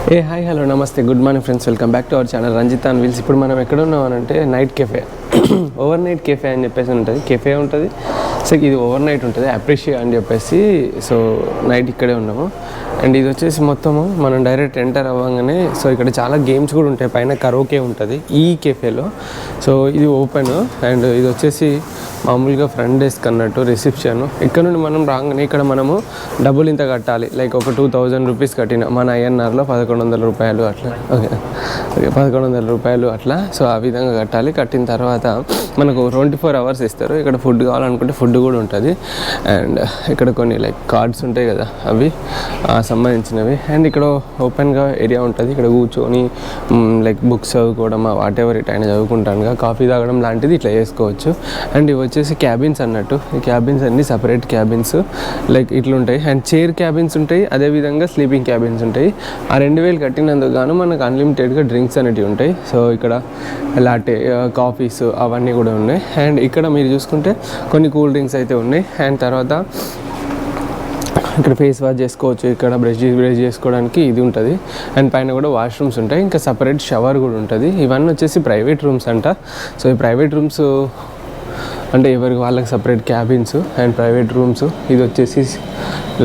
Hi hello నమస్తే good morning friends, welcome back to our channel Ranjith and wheels. ఇప్పుడు మనం ఎక్కడ ఉన్నామనంటే night cafe, over night cafe అని చెప్పేసి ఉంటుంది. కెఫే ఉంటుంది, సో ఇది ఓవర్ నైట్ ఉంటుంది అప్రిషియేట్ అని చెప్పేసి. సో నైట్ ఇక్కడే ఉన్నాము. అండ్ ఇది వచ్చేసి మొత్తము మనం డైరెక్ట్ ఎంటర్ అవ్వగానే సో ఇక్కడ చాలా గేమ్స్ కూడా ఉంటాయి. పైన కరోకే ఉంటుంది ఈ కెఫేలో. సో ఇది ఓపెన్ అండ్ ఇది వచ్చేసి మామూలుగా ఫ్రంట్ డెస్క్ అన్నట్టు రిసెప్షన్. ఇక్కడ నుండి మనం రాగానే ఇక్కడ మనము డబ్బులు ఇంత కట్టాలి, లైక్ ఒక 2000 రూపీస్ కట్టిన మన ఐఎన్ఆర్లో 1100 రూపాయలు అట్లా. ఓకే 1100 రూపాయలు అట్లా. సో ఆ విధంగా కట్టాలి. కట్టిన తర్వాత మనకు 24 అవర్స్ ఇస్తారు. ఇక్కడ ఫుడ్ కావాలనుకుంటే ఫుడ్ కూడా ఉంటుంది. అండ్ ఇక్కడ కొన్ని లైక్ కార్డ్స్ ఉంటాయి కదా, అవి సంబంధించినవి. అండ్ ఇక్కడ ఓపెన్గా ఏరియా ఉంటుంది. ఇక్కడ కూర్చొని లైక్ బుక్స్ చదువుకోవడం, వాట్ ఎవర్ ఇట్ అయినా చదువుకుంటానుగా, కాఫీ తాగడం లాంటిది ఇట్లా చేసుకోవచ్చు. అండ్ ఇవి వచ్చేసి క్యాబిన్స్ అన్నట్టు. ఈ క్యాబిన్స్ అన్ని సపరేట్ క్యాబిన్స్ లైక్ ఇట్లుంటాయి. అండ్ చైర్ క్యాబిన్స్ ఉంటాయి, అదేవిధంగా స్లీపింగ్ క్యాబిన్స్ ఉంటాయి. ఆ 2000 కట్టినందుకు గాను మనకు అన్లిమిటెడ్గా డ్రింక్స్ అనేవి ఉంటాయి. సో ఇక్కడ లాటే కాఫీస్ అవన్నీ కూడా ఉన్నాయి. అండ్ ఇక్కడ మీరు చూసుకుంటే కొన్ని కూల్ డ్రింక్స్ అయితే ఉన్నాయి. అండ్ తర్వాత ఇక్కడ ఫేస్ వాష్ చేసుకోవచ్చు. ఇక్కడ బ్రష్ చేసుకోవడానికి ఇది ఉంటుంది. అండ్ పైన కూడా వాష్రూమ్స్ ఉంటాయి. ఇంకా సపరేట్ షవర్ కూడా ఉంటుంది. ఇవన్నీ వచ్చేసి ప్రైవేట్ రూమ్స్ అంట. సో ఈ ప్రైవేట్ రూమ్స్ అంటే ఎవరికి వాళ్ళకి separate cabins and private rooms. ఇది వచ్చేసి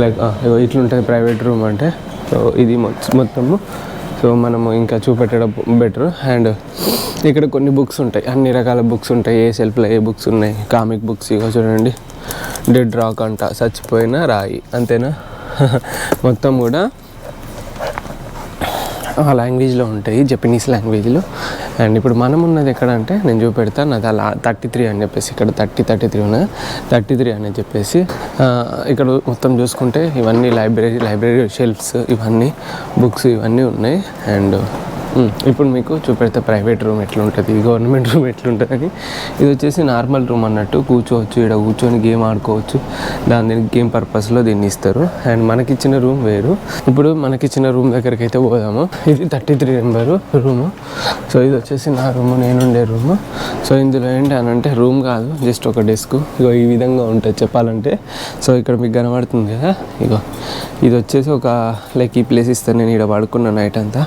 లైక్ ఇట్లుంటుంది ప్రైవేట్ రూమ్ అంటే. సో ఇది మొత్తము సో మనము ఇంకా చూపెట్టడం బెటర్. అండ్ ఇక్కడ కొన్ని బుక్స్ ఉంటాయి, అన్ని రకాల బుక్స్ ఉంటాయి. ఏ సెల్ఫ్లో ఏ బుక్స్ ఉన్నాయి, కామిక్ బుక్స్. ఇక చూడండి, డెడ్ రాక్ అంట, చచ్చిపోయిన రాయి, అంతేనా. మొత్తం కూడా ఆ లాంగ్వేజ్లో ఉంటాయి, జపనీస్ లాంగ్వేజ్లో. అండ్ ఇప్పుడు మనం ఉన్నది ఎక్కడ అంటే నేను చూపెడతాను. అది అలా 33 అని చెప్పేసి, ఇక్కడ 33 ఉన్నది, 33 అని చెప్పేసి. ఇక్కడ మొత్తం చూసుకుంటే ఇవన్నీ లైబ్రరీ షెల్ఫ్స్, ఇవన్నీ బుక్స్ ఇవన్నీ ఉన్నాయి. అండ్ ఇప్పుడు మీకు చూపెడితే ప్రైవేట్ రూమ్ ఎట్లుంటుంది, గవర్నమెంట్ రూమ్ ఎట్లుంటుందని. ఇది వచ్చేసి నార్మల్ రూమ్ అన్నట్టు, కూర్చోవచ్చు, ఇక్కడ కూర్చొని గేమ్ ఆడుకోవచ్చు. దీనికి గేమ్ పర్పస్లో దీన్ని ఇస్తారు. అండ్ మనకిచ్చిన రూమ్ వేరు. ఇప్పుడు మనకిచ్చిన రూమ్ దగ్గరికి అయితే పోదాము. ఇది 33 నెంబరు రూము. సో ఇది వచ్చేసి నా రూము, నేనుండే రూము. సో ఇందులో ఏంటి అని అంటే రూమ్ కాదు, జస్ట్ ఒక డెస్క్. ఇగో ఈ విధంగా ఉంటుంది చెప్పాలంటే. సో ఇక్కడ మీకు కనబడుతుంది కదా, ఇగో ఇది వచ్చేసి ఒక లైక్ ఈ ప్లేస్ ఇస్తాను. నేను ఇక్కడ పడుకున్న నైట్ అంతా.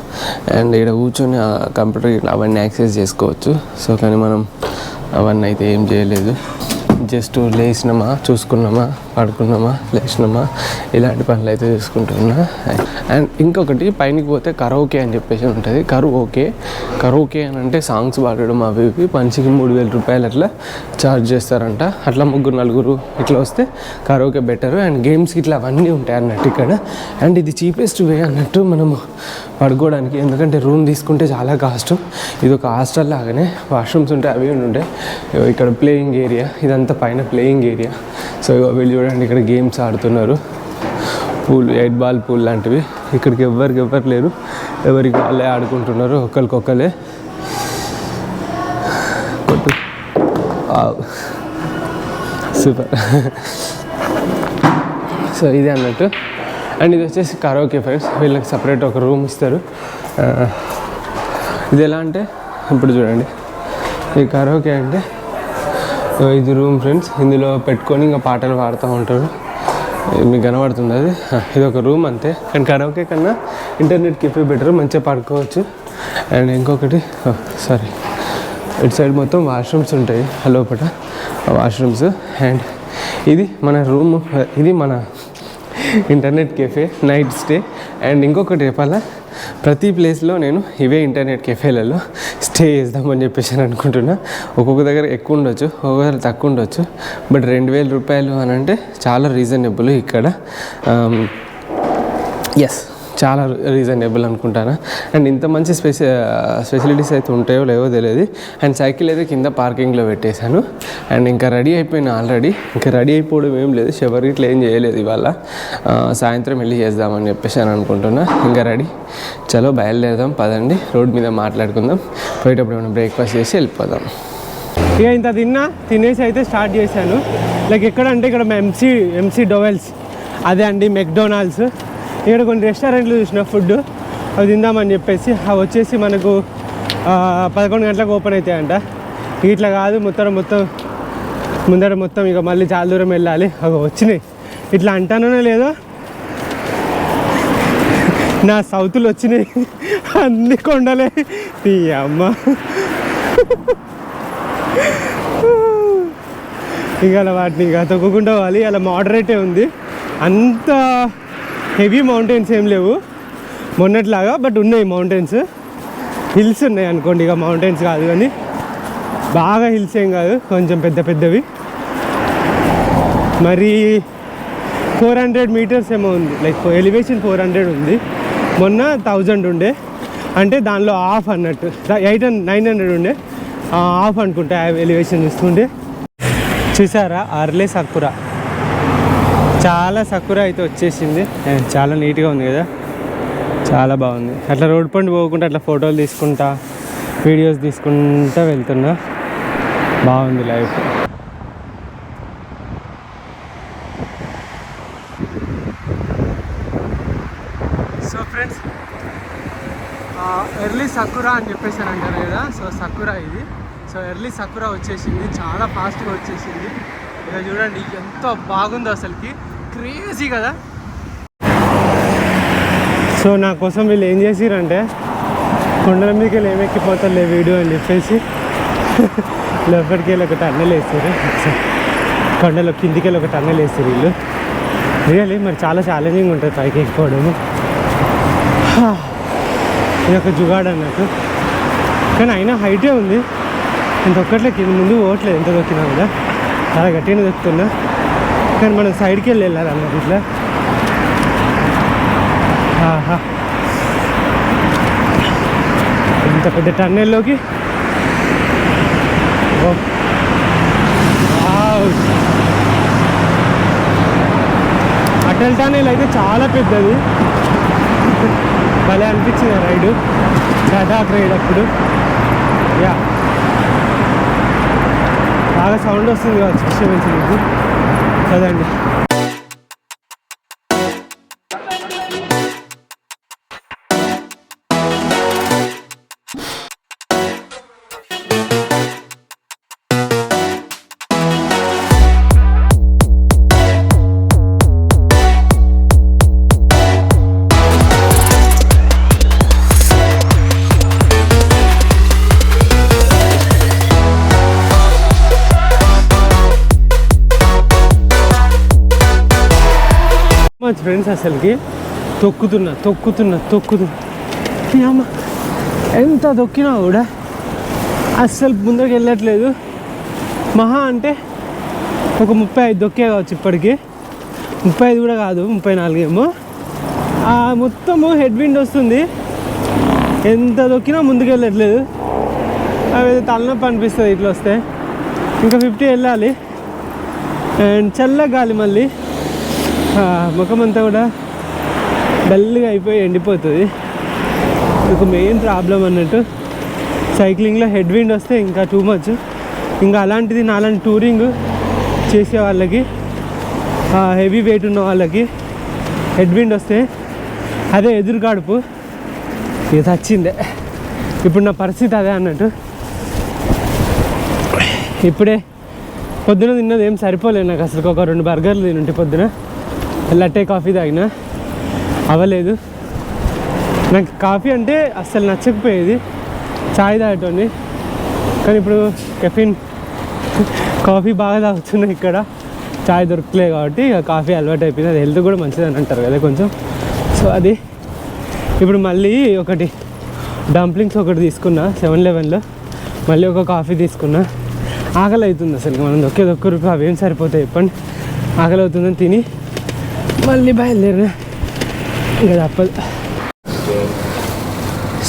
అండ్ ఇక్కడ కూర్చొని కంప్యూటర్ అవన్నీ యాక్సెస్ చేసుకోవచ్చు. సో కానీ మనం అవన్నీ అయితే ఏం చేయలేదు. జస్ట్ లేచినామా, చూసుకున్నామా, పడుకున్నామా, లేచినామా, ఇలాంటి పనులు అయితే చూసుకుంటున్నా. అండ్ ఇంకొకటి పైనకి పోతే కరోకే అని చెప్పేసి ఉంటుంది. కరోకే అని అంటే సాంగ్స్ పాడడం అవి ఇవి. మనిషికి 3000 రూపాయలు అట్లా ఛార్జ్ చేస్తారంట. అట్లా 3-4 ఇట్లా వస్తే కరోకే బెటర్. అండ్ గేమ్స్కి ఇట్లా అవన్నీ ఉంటాయి అన్నట్టు ఇక్కడ. అండ్ ఇది చీపెస్ట్ వే అన్నట్టు మనము పడుకోవడానికి. ఎందుకంటే రూమ్ తీసుకుంటే చాలా కాస్ట్. ఇది ఒక హాస్టల్ లాగానే, వాష్రూమ్స్ ఉంటాయి, అవి ఉంటాయి. ఇక్కడ ప్లేయింగ్ ఏరియా, ఇదంతా పైన ప్లేయింగ్ ఏరియా. సో వీళ్ళు చూడండి ఇక్కడ గేమ్స్ ఆడుతున్నారు. పూల్, 8 బాల్ పూల్ లాంటివి. ఇక్కడికి ఎవ్వరు లేరు, ఎవరికి వాళ్ళే ఆడుకుంటున్నారు, ఒకరికొకరే. సూపర్. సో ఇది అన్నట్టు. అండ్ ఇది వచ్చేసి కరోకే ఫ్రెండ్స్. వీళ్ళకి సపరేట్ ఒక రూమ్ ఇస్తారు. ఇది ఎలా అంటే ఇప్పుడు చూడండి, ఈ కరోకే అంటే ఇది రూమ్ ఫ్రెండ్స్. ఇందులో పెట్టుకొని ఇంకా పాటలు పాడుతూ ఉంటారు. మీకు కనబడుతుంది అది. ఇది ఒక రూమ్ అంతే. అండ్ కరోకే కన్నా ఇంటర్నెట్ కెఫే బెటర్, మంచిగా పడుకోవచ్చు. అండ్ ఇంకొకటి సారీ, ఇటు సైడ్ మొత్తం వాష్రూమ్స్ ఉంటాయి లోపల, వాష్రూమ్స్. అండ్ ఇది మన రూమ్, ఇది మన internet cafe night stay. And ఇంకొకటి చెప్పాలా, ప్రతి ప్లేస్లో నేను ఇవే ఇంటర్నెట్ కెఫేలలో స్టే చేద్దామని చెప్పేసి అనుకుంటున్నా. ఒక్కొక్క దగ్గర ఎక్కువ ఉండొచ్చు, ఒక్కొక్క దగ్గర తక్కువ ఉండొచ్చు. బట్ 2000 రూపాయలు అని అంటే చాలా రీజనబుల్ ఇక్కడ. ఎస్, చాలా రీజనబుల్ అనుకుంటాను. అండ్ ఇంత మంచి ఫెసిలిటీస్ అయితే ఉంటాయో లేవో తెలియదు. అండ్ సైకిల్ అయితే కింద పార్కింగ్లో పెట్టేశాను. అండ్ ఇంకా రెడీ అయిపోయినా ఆల్రెడీ. ఇంకా రెడీ అయిపోవడం ఏం లేదు, షవర్ ఇట్లా ఏం చేయలేదు ఇవాళ. సాయంత్రం వెళ్ళి చేద్దామని చెప్పేసి అని అనుకుంటున్నా. ఇంకా రెడీ, చలో బయలుదేరదాం, పదండి. రోడ్ మీద మాట్లాడుకుందాం. పోయేటప్పుడు ఏమైనా బ్రేక్ఫాస్ట్ చేసి వెళ్ళిపోదాం. ఇక ఇంత తినేసి అయితే స్టార్ట్ చేశాను. లైక్ ఎక్కడంటే ఇక్కడ ఎంసీ డోవెల్స్, అదే అండి మెక్డొనాల్డ్స్. ఇక్కడ కొన్ని రెస్టారెంట్లు చూసిన ఫుడ్ అవి తిందామని చెప్పేసి. అవి వచ్చేసి మనకు 11 గంటలకు ఓపెన్ అవుతాయంట. ఇట్లా కాదు, ముందర మొత్తం ఇక మళ్ళీ చాలా దూరం వెళ్ళాలి. అవి వచ్చినాయి. ఇట్లా అంటానో లేదో నా సౌతులు వచ్చినాయి అన్ని కొండలే ఈ అమ్మ. ఇంకా అలా వాటిని ఇంకా తొక్కకుండా పోవాలి. అలా మోడరేటే ఉంది, అంత హెవీ మౌంటైన్స్ ఏం లేవు మొన్నట్లాగా, బట్ ఉన్నాయి మౌంటైన్స్. హిల్స్ ఉన్నాయి అనుకోండి, ఇక మౌంటైన్స్ కాదు కానీ బాగా హిల్స్ ఏం కాదు, కొంచెం పెద్ద పెద్దవి. మరి 400 మీటర్స్ ఏమో ఉంది, లైక్ ఎలివేషన్ 400 ఉంది. మొన్న 1000 ఉండే, అంటే దానిలో హాఫ్ అన్నట్టు. 900 ఉండే, హాఫ్ అనుకుంటా ఎలివేషన్ చూస్తుంటే. చూసారా అర్లీ సకురా, చాలా సకురా అయితే వచ్చేసింది. చాలా నీట్గా ఉంది కదా, చాలా బాగుంది. అట్లా రోడ్ పండు పోకుండా అట్లా ఫోటోలు తీసుకుంటా, వీడియోస్ తీసుకుంటా వెళ్తున్నా. బాగుంది life. So friends, early Sakura అని చెప్పేసి అని అంటారు కదా, సో సకురా ఇది. సో ఎర్లీ సకురా వచ్చేసింది, చాలా ఫాస్ట్గా వచ్చేసింది. ఇక చూడండి ఎంత బాగుందో అసలుకి, క్రేజీ కదా. సో నా కోసం వీళ్ళు ఏం చేసిరంటే, కొండల మీదకి వెళ్ళి ఏమెక్కిపోతారులే వీడియో అని చెప్పేసి లోపలికి వెళ్ళి ఒక టన్నెల్ వేస్తారు, కొండలో కిందికి వెళ్ళి ఒక టన్నెల్ వేస్తారు వీళ్ళు. రియల్లీ మరి చాలా ఛాలెంజింగ్ ఉంటుంది పైకి ఎక్కిపోవడము. ఇది ఒక జుగాడు అన్నట్టు, కానీ అయినా హైటే ఉంది. ఇంత ఒక్కట్లే కింద ముందు పోవట్లేదు, ఎంత దొక్కినా కూడా చాలా గట్టిగా దొక్కుతున్నా. కానీ మనం సైడ్కి వెళ్ళాలి అన్నట్టు ఇట్లా. ఇంత పెద్ద టన్నెల్లోకి అటల్ టన్నెల్ అయితే చాలా పెద్దది, భలే అనిపించింది రైడు, లడాక్ రైడ్ అప్పుడు. యా బాగా సౌండ్ వస్తుంది కావచ్చు డిస్టర్బెన్స్ మీకు కదండి. ఫ్రెండ్స్ అసలుకి తొక్కుతున్నా అమ్మ, ఎంత తొక్కినా కూడా అస్సలు ముందుకు వెళ్ళట్లేదు. మహా అంటే ఒక 35 దొక్కే కావచ్చు ఇప్పటికి, 35 కూడా కాదు, 34 ఏమో. మొత్తము హెడ్ విండ్ వస్తుంది, ఎంత తొక్కినా ముందుకు వెళ్ళట్లేదు. అవి తలనొప్పి అనిపిస్తుంది ఇట్లా వస్తే. ఇంకా 50 వెళ్ళాలి. అండ్ చల్ల గాలి, మళ్ళీ ముఖం అంతా కూడా డల్గా అయిపోయి ఎండిపోతుంది. ఒక మెయిన్ ప్రాబ్లం అన్నట్టు సైక్లింగ్లో హెడ్ విండ్ వస్తే ఇంకా టూ మచ్. ఇంకా అలాంటిది నాలాంటి టూరింగ్ చేసే వాళ్ళకి, హెవీ వెయిట్ ఉన్న వాళ్ళకి హెడ్ విండ్ వస్తే అదే ఎదురు కడుపు ఇది వచ్చిందే. ఇప్పుడు నా పరిస్థితి అదే అన్నట్టు. ఇప్పుడే పొద్దున తిన్నది ఏం సరిపోలేదు నాకు అసలు. ఒక 2 బర్గర్లు తినుంటే పొద్దున, లట్టే కాఫీ తాగిన, అవ్వలేదు. నాకు కాఫీ అంటే అస్సలు నచ్చకపోయేది, చాయ్ తాగేటోని. కానీ ఇప్పుడు కెఫిన్ కాఫీ బాగా తాగుతున్నాయి ఇక్కడ, చాయ్ దొరకలేదు కాబట్టి కాఫీ అలవాటు అయిపోయింది. అది హెల్త్ కూడా మంచిది అని అంటారు కదా కొంచెం. సో అది ఇప్పుడు మళ్ళీ ఒకటి డంప్లింగ్స్ ఒకటి తీసుకున్నా 7-Elevenలో, మళ్ళీ ఒక కాఫీ తీసుకున్నా. ఆకలి అవుతుంది అసలు, మనం ఒక్క రూపాయి అవేం సరిపోతాయి చెప్పండి. ఆకలి అవుతుందని తిని మళ్ళీ బయలుదేరిన, ఇంకా తప్పదు.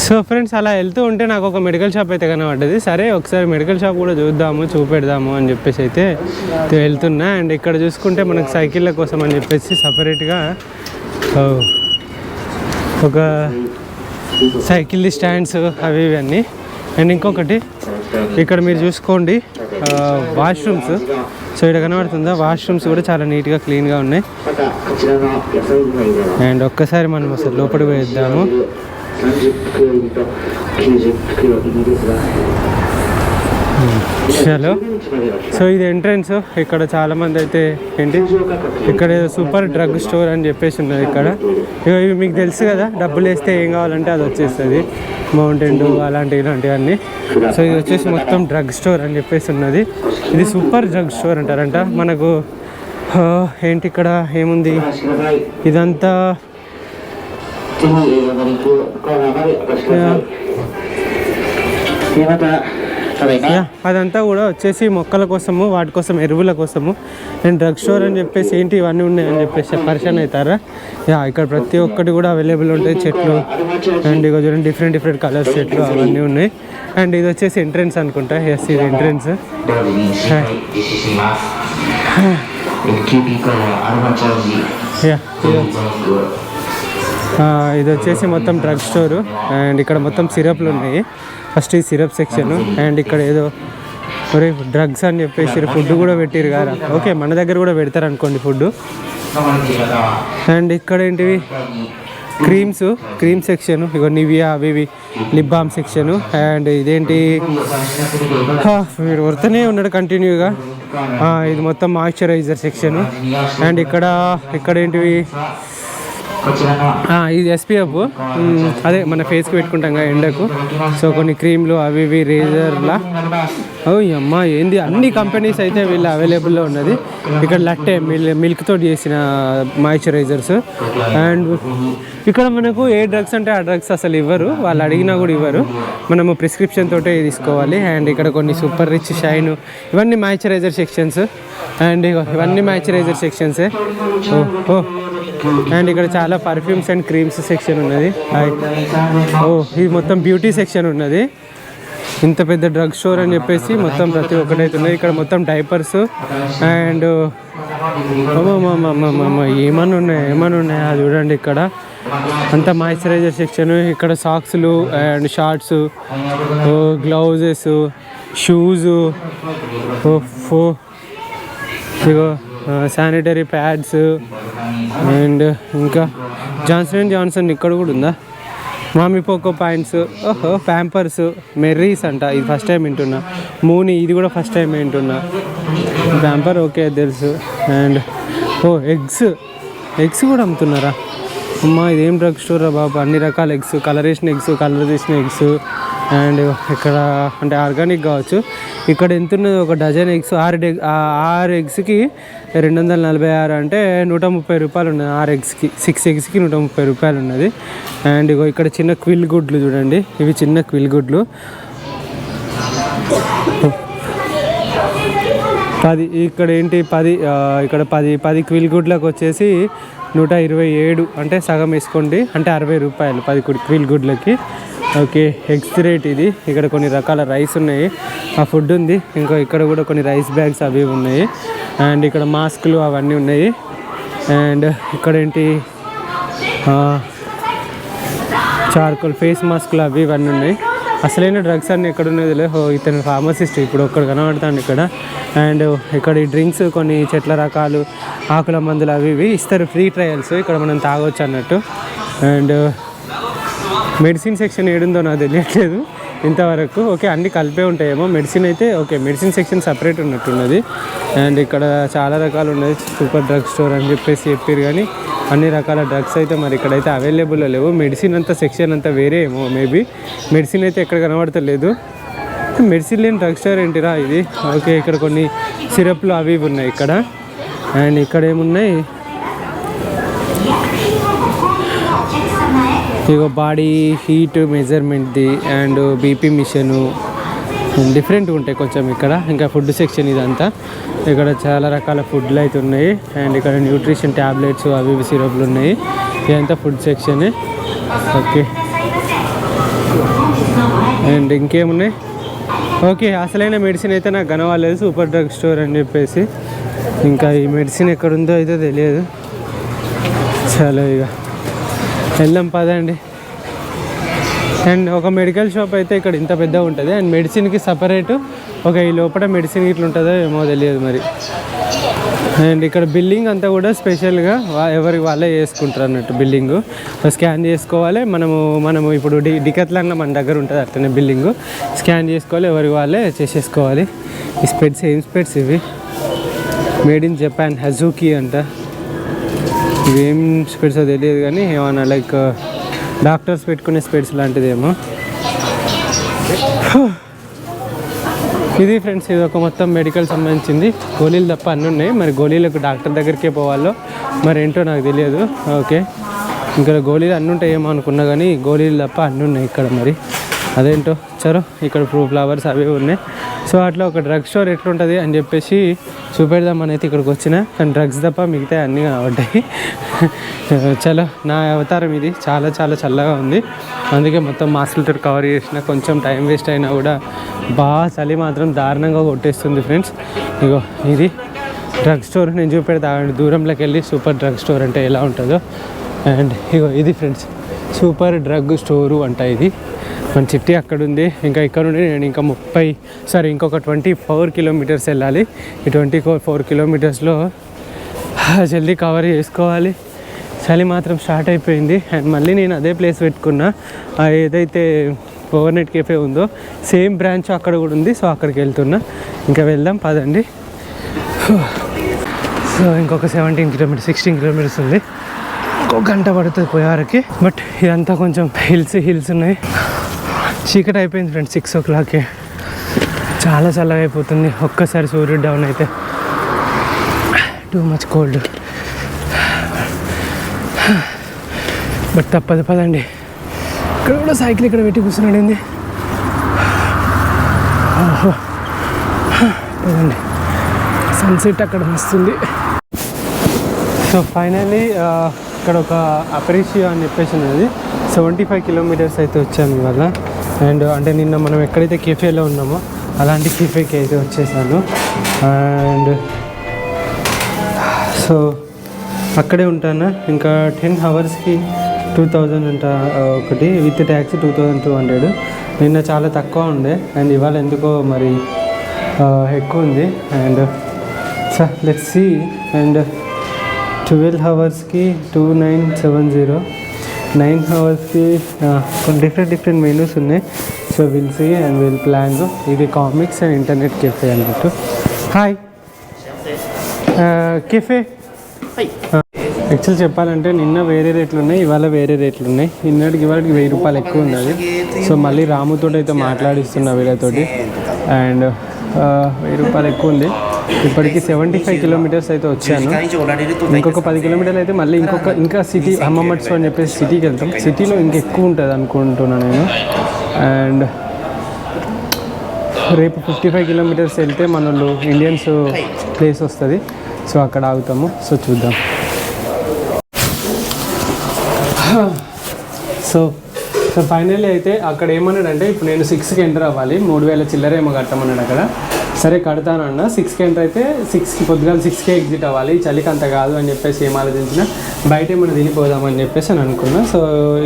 సో ఫ్రెండ్స్, అలా వెళ్తూ ఉంటే నాకు ఒక మెడికల్ షాప్ అయితే కనబడ్డది. సరే ఒకసారి మెడికల్ షాప్ కూడా చూపెడదాము అని చెప్పేసి అయితే వెళ్తున్నా. అండ్ ఇక్కడ చూసుకుంటే మనకు సైకిళ్ళ కోసం అని చెప్పేసి సపరేట్గా ఒక సైకిల్ స్టాండ్స్ అవి ఇవన్నీ. అండ్ ఇంకొకటి ఇక్కడ మీరు చూసుకోండి వాష్రూమ్స్. సో ఇక్కడ కనబడుతుందా, వాష్రూమ్స్ కూడా చాలా నీట్గా క్లీన్గా ఉన్నాయి. అండ్ ఒక్కసారి మనం అసలు లోపలికి వేద్దాము. చలో సో ఇది ఎంట్రన్స్. ఇక్కడ చాలామంది అయితే ఏంటి ఇక్కడ సూపర్ డ్రగ్ స్టోర్ అని చెప్పేసి ఉన్నది ఇక్కడ. ఇవి మీకు తెలుసు కదా, డబ్బులు వేస్తే ఏం కావాలంటే అది వచ్చేస్తుంది, మౌంటైన్ డూ ఇలాంటివన్నీ. సో ఇది వచ్చేసి మొత్తం డ్రగ్ స్టోర్ అని చెప్పేసి ఉన్నది. ఇది సూపర్ డ్రగ్ స్టోర్ అంటారంట. మనకు ఏంటి ఇక్కడ ఏముంది, ఇదంతా అదంతా కూడా వచ్చేసి మొక్కల కోసము, వాటి కోసం ఎరువుల కోసము. అండ్ డ్రగ్ స్టోర్ అని చెప్పేసి ఏంటి ఇవన్నీ ఉన్నాయని చెప్పేసి పరిచయం అవుతారా. ఇక్కడ ప్రతి ఒక్కటి కూడా అవైలబుల్ ఉంటాయి, చెట్లు. అండ్ ఇక చూడండి డిఫరెంట్ కలర్స్ చెట్లు అవన్నీ ఉన్నాయి. అండ్ ఇది వచ్చేసి ఎంట్రెన్స్ అనుకుంటా. ఎస్, ఇది ఎంట్రెన్స్. ఇది వచ్చేసి మొత్తం డ్రగ్ స్టోరు. అండ్ ఇక్కడ మొత్తం సిరప్లు ఉన్నాయి. ఫస్ట్ ఈ సిరప్ సెక్షన్. అండ్ ఇక్కడ ఏదో డ్రగ్స్ అని చెప్పేసి ఫుడ్ కూడా పెట్టారు కదా. ఓకే, మన దగ్గర కూడా పెడతారు అనుకోండి ఫుడ్. అండ్ ఇక్కడ ఏంటివి క్రీమ్ సెక్షన్. ఇగో నివియా అవి లిప్ బామ్ సెక్షను. అండ్ ఇదేంటి మీరు వరుతూనే ఉన్నాడు కంటిన్యూగా. ఇది మొత్తం మాయిశ్చరైజర్ సెక్షను. అండ్ ఇక్కడ ఏంటివి ఇది SPF, అదే మన ఫేస్కి పెట్టుకుంటాం కదా ఎండకు. సో కొన్ని క్రీమ్లు అవి రేజర్లా. అమ్మ ఏంది, అన్ని కంపెనీస్ అయితే వీళ్ళ అవైలబుల్లో ఉన్నది. ఇక్కడ లట్టే మిల్క్ తోటి చేసిన మాయిశ్చరైజర్స్. అండ్ ఇక్కడ మనకు ఏ డ్రగ్స్ అంటే ఆ డ్రగ్స్ అసలు ఇవ్వరు, వాళ్ళు అడిగినా కూడా ఇవ్వరు, మనము ప్రిస్క్రిప్షన్ తోటే తీసుకోవాలి. అండ్ ఇక్కడ కొన్ని సూపర్ రిచ్ షైన్ ఇవన్నీ మాయిశ్చరైజర్ సెక్షన్స్. అండ్ ఇవన్నీ మాయిశ్చరైజర్ సెక్షన్సే. అండ్ ఇక్కడ చాలా పర్ఫ్యూమ్స్ అండ్ క్రీమ్స్ సెక్షన్ ఉన్నది. ఇది మొత్తం బ్యూటీ సెక్షన్ ఉన్నది. ఇంత పెద్ద డ్రగ్ స్టోర్ అని చెప్పేసి మొత్తం ప్రతి ఒక్కటైతే ఉన్నది. ఇక్కడ మొత్తం డైపర్స్ అండ్ ఏమన్నా ఉన్నాయా చూడండి. ఇక్కడ అంతా మాయిశ్చరైజర్ సెక్షన్. ఇక్కడ సాక్స్లు అండ్ షార్ట్స్, గ్లౌజెస్, షూస్, ఇగో శానిటరీ ప్యాడ్స్. అండ్ ఇంకా జాన్సన్ ఇక్కడ కూడా ఉందా. Mamy Poko points, Pampers, Merries అంట. ఇది ఫస్ట్ టైం వింటున్నా. మూని ఇది కూడా ఫస్ట్ టైం వింటున్నా. ప్యాంపర్ ఓకే తెలుసు. అండ్ ఎగ్స్ కూడా అమ్ముతున్నారా అమ్మా. ఇదేం డ్రగ్ స్టోర్ రా బాబు, అన్ని రకాల ఎగ్స్, కలర్ వేసిన ఎగ్స్. అండ్ ఇక్కడ అంటే ఆర్గానిక్ కావచ్చు. ఇక్కడ ఎంత ఉన్నది, ఒక డజన్ ఎగ్స్ 6 ఎగ్స్కి 246 అంటే 130 రూపాయలు ఉన్నది. 6 ఎగ్స్కి 6 ఎగ్స్కి 130 రూపాయలు ఉన్నది. అండ్ ఇగో ఇక్కడ చిన్న క్విల్ గుడ్లు చూడండి, ఇవి చిన్న క్విల్ గుడ్లు 10. ఇక్కడ ఏంటి 10, ఇక్కడ 10 క్విల్ గుడ్లకు వచ్చేసి 127 అంటే సగం వేసుకోండి, అంటే 60 రూపాయలు 10 క్విల్ గుడ్లకి. ఓకే, ఎగ్స్ రేట్ ఇది. ఇక్కడ కొన్ని రకాల రైస్ ఉన్నాయి, ఆ ఫుడ్ ఉంది. ఇంకా ఇక్కడ కూడా కొన్ని రైస్ బ్యాగ్స్ అవి ఉన్నాయి. అండ్ ఇక్కడ మాస్కులు అవన్నీ ఉన్నాయి. అండ్ ఇక్కడ ఏంటి చార్కోల్ ఫేస్ మాస్కులు అవి ఇవన్నీ ఉన్నాయి. అసలైన డ్రగ్స్ అన్నీ ఎక్కడ ఉన్నాయి తెలియదు. ఇతను ఫార్మసిస్ట్ ఇప్పుడు ఒక్కడు కనబడతాను ఇక్కడ. అండ్ ఇక్కడ ఈ డ్రింక్స్, కొన్ని చెట్ల రకాలు, ఆకుల మందులు అవి ఇవి ఇస్తారు, ఫ్రీ ట్రయల్స్. ఇక్కడ మనం తాగొచ్చు అన్నట్టు. అండ్ మెడిసిన్ సెక్షన్ ఏడుందో నాకు తెలియట్లేదు ఇంతవరకు. ఓకే, అన్నీ కలిపే ఉంటాయేమో. మెడిసిన్ అయితే ఓకే, మెడిసిన్ సెక్షన్ సపరేట్ ఉన్నట్టున్నది. అండ్ ఇక్కడ చాలా రకాలు ఉన్నాయి. సూపర్ డ్రగ్ స్టోర్ అని చెప్పేసి చెప్పారు, కానీ అన్ని రకాల డ్రగ్స్ అయితే మరి ఇక్కడైతే అవైలబుల్లో లేవు. మెడిసిన్ అంతా సెక్షన్ అంతా వేరే ఏమో, మేబీ మెడిసిన్ అయితే ఎక్కడ కనబడతలేదు. మెడిసిన్ లేని డ్రగ్ స్టోర్ ఏంటిరా ఇది. ఓకే, ఇక్కడ కొన్ని సిరప్లు అవి ఉన్నాయి ఇక్కడ. అండ్ ఇక్కడ ఏమున్నాయి, ఇగో బాడీ హీట్ మెజర్మెంట్ది అండ్ బీపీ మిషను డిఫరెంట్గా ఉంటాయి కొంచెం ఇక్కడ. ఇంకా ఫుడ్ సెక్షన్ ఇదంతా. ఇక్కడ చాలా రకాల ఫుడ్లు అయితే ఉన్నాయి. అండ్ ఇక్కడ న్యూట్రిషన్ ట్యాబ్లెట్స్ అవి ఇవి సిరప్లు ఉన్నాయి. ఇదంతా ఫుడ్ సెక్షనే. ఓకే, అండ్ ఇంకేమున్నాయి. ఓకే, అసలైన మెడిసిన్ అయితే నాకు కనవాలేదు, సూపర్ డ్రగ్ స్టోర్ అని చెప్పేసి. ఇంకా ఈ మెడిసిన్ ఎక్కడుందో అయితే తెలియదు. చాలా ఇక వెళ్దాం పదండి. అండ్ ఒక మెడికల్ షాప్ అయితే ఇక్కడ ఇంత పెద్దగా ఉంటుంది. అండ్ మెడిసిన్కి సపరేటు. ఒక ఈ లోపల మెడిసిన్ ఇట్లా ఉంటుందో ఏమో తెలియదు మరి. అండ్ ఇక్కడ బిల్లింగ్ అంతా కూడా స్పెషల్గా ఎవరికి వాళ్ళే చేసుకుంటారు అన్నట్టు. బిల్లింగ్ స్కాన్ చేసుకోవాలి. మనము ఇప్పుడు డికత్లాన్న మన దగ్గర ఉంటుంది అట్లనే బిల్లింగ్ స్కాన్ చేసుకోవాలి, ఎవరికి వాళ్ళే చేసేసుకోవాలి. ఈ స్పెట్స్ ఏం స్పెట్స్ ఇవి? మేడ్ ఇన్ జపాన్, హజూకి అంట. ఇవేం స్పెట్స్ తెలియదు కానీ ఏమన్నా లైక్ డాక్టర్స్ పెట్టుకునే స్పెట్స్ లాంటిదేమో. ఇది ఫ్రెండ్స్, ఇది ఒక మొత్తం మెడికల్ సంబంధించింది. గోళీలు తప్ప అన్నీ ఉన్నాయి. మరి గోళీలకు డాక్టర్ దగ్గరికే పోవాలో మరి ఏంటో నాకు తెలియదు. ఓకే, ఇంకా గోళీలు అన్నీ ఉంటాయేమో అనుకున్నా కానీ గోళీలు తప్ప అన్నీ ఉన్నాయి ఇక్కడ. మరి అదేంటో చలో, ఇక్కడ ఫ్లవర్స్ అవి ఉన్నాయి. సో అట్లా ఒక డ్రగ్ స్టోర్ ఎట్లుంటుంది అని చెప్పేసి చూపెడదామని అయితే ఇక్కడికి వచ్చిన. కానీ డ్రగ్స్ తప్ప మిగతా అన్నీ కనబడ్డాయి. చలో, నా అవతారం ఇది. చాలా చాలా చల్లగా ఉంది, అందుకే మొత్తం మాస్కులతో కవర్ చేసిన. కొంచెం టైం వేస్ట్ అయినా కూడా బాగా చలి మాత్రం దారుణంగా కొట్టేస్తుంది ఫ్రెండ్స్. ఇగో ఇది డ్రగ్ స్టోర్, నేను చూపెడతా దూరంలోకి వెళ్ళి. సూపర్ డ్రగ్ స్టోర్ అంటే ఎలా ఉంటుందో. అండ్ ఇగో ఇది ఫ్రెండ్స్, సూపర్ డ్రగ్ స్టోరు అంట. ఇది మన చిట్టి అక్కడ ఉంది. ఇంకా ఇక్కడ నుండి నేను ఇంకా ఇంకొక 24 కిలోమీటర్స్ వెళ్ళాలి. ఈ 24 కిలోమీటర్స్లో జల్దీ కవర్ చేసుకోవాలి. చలి మాత్రం స్టార్ట్ అయిపోయింది. అండ్ మళ్ళీ నేను అదే ప్లేస్ పెట్టుకున్నా, ఏదైతే ఓవర్ నైట్ కెఫే ఉందో సేమ్ బ్రాంచ్ అక్కడ కూడా ఉంది. సో అక్కడికి వెళ్తున్నా. ఇంకా వెళ్దాం పదండి. సో ఇంకొక 16 కిలోమీటర్స్ ఉంది. ఇంకొక గంట పడుతుంది పోయేవారికి. బట్ ఇదంతా కొంచెం హిల్స్ ఉన్నాయి. చీకటి అయిపోయింది ఫ్రెండ్స్, 6 o'clockకే. చాలా చల్లగా అయిపోతుంది ఒక్కసారి సూర్యుడు డౌన్ అయితే. Too much cold. బట్ తప్పదు పదండి. ఇక్కడ కూడా సైకిల్ ఇక్కడ పెట్టి కూర్చున్నాడు ఏంది. పదండి, సన్సెట్ అక్కడ వస్తుంది. సో ఫైనల్లీ ఇక్కడ ఒక అప్రిషియో అని చెప్పేసి ఉన్నది. 75 కిలోమీటర్స్ అయితే వచ్చాము ఇవాళ. అండ్ అంటే నిన్న మనం ఎక్కడైతే కెఫేలో ఉన్నామో అలాంటి కెఫేకి అయితే వచ్చేసాను. అండ్ సో అక్కడే ఉంటాను. ఇంకా 10 అవర్స్కి 2000 అంట ఒకటి, విత్ ట్యాక్సీ 2200. నిన్న చాలా తక్కువ ఉండే అండ్ ఇవాళ ఎందుకో మరి ఎక్కువ ఉంది. And so let's see. And 12 అవర్స్కి 2970, 9 అవర్స్కి డిఫరెంట్ మెనూస్ ఉన్నాయి. So will see and will plan. ఇది కామిక్స్ అండ్ ఇంటర్నెట్ కెఫే అన్నట్టు. Hi cafe. యాక్చువల్ చెప్పాలంటే నిన్న వేరే రేట్లు ఉన్నాయి, ఇవాళ వేరే రేట్లు ఉన్నాయి. నిన్నటికి ఇవాళకి 1000 రూపాయలు ఎక్కువ ఉన్నది. సో మళ్ళీ రాముతో అయితే మాట్లాడిస్తున్నా వీళ్ళతోటి. అండ్ 1000 రూపాయలు ఎక్కువ ఉంది. ఇప్పటికి 75 కిలోమీటర్స్ అయితే వచ్చాను. ఇంకొక 10 కిలోమీటర్లు అయితే మళ్ళీ ఇంకా సిటీ హమ్మమట్స్ అని చెప్పేసి సిటీకి వెళ్తాం. సిటీలో ఇంకెక్కువ ఉంటుంది అనుకుంటున్నాను నేను. అండ్ రేపు 55 కిలోమీటర్స్ వెళ్తే మన వాళ్ళు ఇండియన్స్ ప్లేస్ వస్తుంది. సో అక్కడ ఆగుతాము. సో చూద్దాం. సో ఫైనల్లీ అయితే అక్కడ ఏమన్నాడంటే ఇప్పుడు నేను 6కి ఎంటర్ అవ్వాలి, 3000 చిల్లర ఏమో కట్టమన్నాడు అక్కడ. సరే కడతానన్నా. 6కి ఎంటర్ అయితే 6కి పొద్దుగాల 6కే ఎగ్జిట్ అవ్వాలి. చలికి అంత కాదు అని చెప్పేసి ఏం ఆలోచించిన, బయట ఏమైనా తినిపోదామని చెప్పేసి అని అనుకున్నా. సో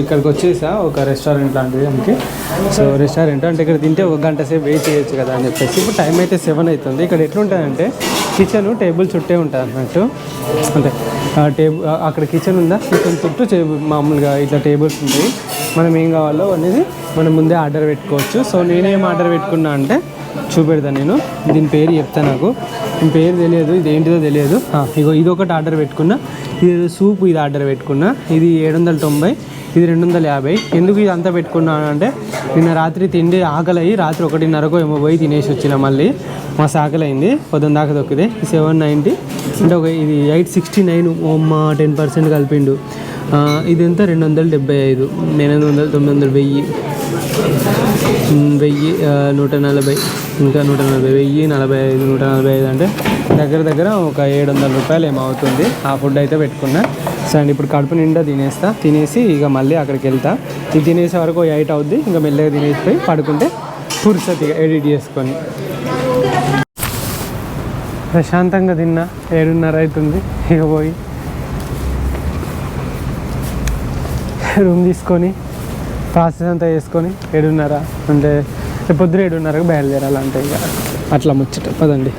ఇక్కడికి వచ్చేసా ఒక రెస్టారెంట్ లాంటిది మనకి. సో రెస్టారెంట్ అంటే ఇక్కడ తింటే 1 గంట సేపు వెయిట్ చేయొచ్చు కదా అని చెప్పేసి. ఇప్పుడు టైం అయితే 7 అవుతుంది. ఇక్కడ ఎట్లుంటుందంటే కిచెన్ టేబుల్ చుట్టే ఉంటుంది అన్నట్టు. అంటే అక్కడ కిచెన్ ఉందా, కిచెన్ చుట్టూ మామూలుగా ఇట్లా టేబుల్స్ ఉంటాయి. మనం ఏం కావాలో అనేది మనం ముందే ఆర్డర్ పెట్టుకోవచ్చు. సో నేనేం ఆర్డర్ పెట్టుకున్నా అంటే చూపెడతాను నేను. దీని పేరు చెప్తాను, నాకు దీని పేరు తెలియదు, ఇది ఏంటిదో తెలియదు. ఇగో ఇది ఒకటి ఆర్డర్ పెట్టుకున్నా. ఇది సూప్, ఇది ఆర్డర్ పెట్టుకున్నా. ఇది 790, ఇది 250. ఎందుకు ఇది అంతా పెట్టుకున్నాను అంటే నిన్న రాత్రి తిండి ఆకలి రాత్రి 1:30కో ఏమో పోయి తినేసి వచ్చిన. మళ్ళీ మా ఆకలి అయింది, పొద్దున్న దాకా దొక్కితే. 790 అంటే ఇది 869. మా 10% కలిపిండు. ఇది ఎంత 275, 800, 900, 1000, 140, ఇంకా 140, 1045, 145 అంటే దగ్గర ఒక 700 రూపాయలు ఏమవుతుంది. ఆ ఫుడ్ అయితే పెట్టుకున్నా. సో అండ్ ఇప్పుడు కడుపు నిండా తినేసి ఇక మళ్ళీ అక్కడికి వెళ్తా. ఇది తినేసే వరకు 8 అవుద్ది. ఇంకా మెల్లగా తినేసిపోయి పడుకుంటే పురుసతిగా ఎడిట్ చేసుకొని. ప్రశాంతంగా తిన్నా. 7:30 అవుతుంది. ఇక పోయి రూమ్ తీసుకొని ప్రాసెస్ అంతా చేసుకొని 7:30 అంటే పొద్దున 7:30కు బయలుదేరాలంటే ఇక అట్లా ముచ్చట. పదండి.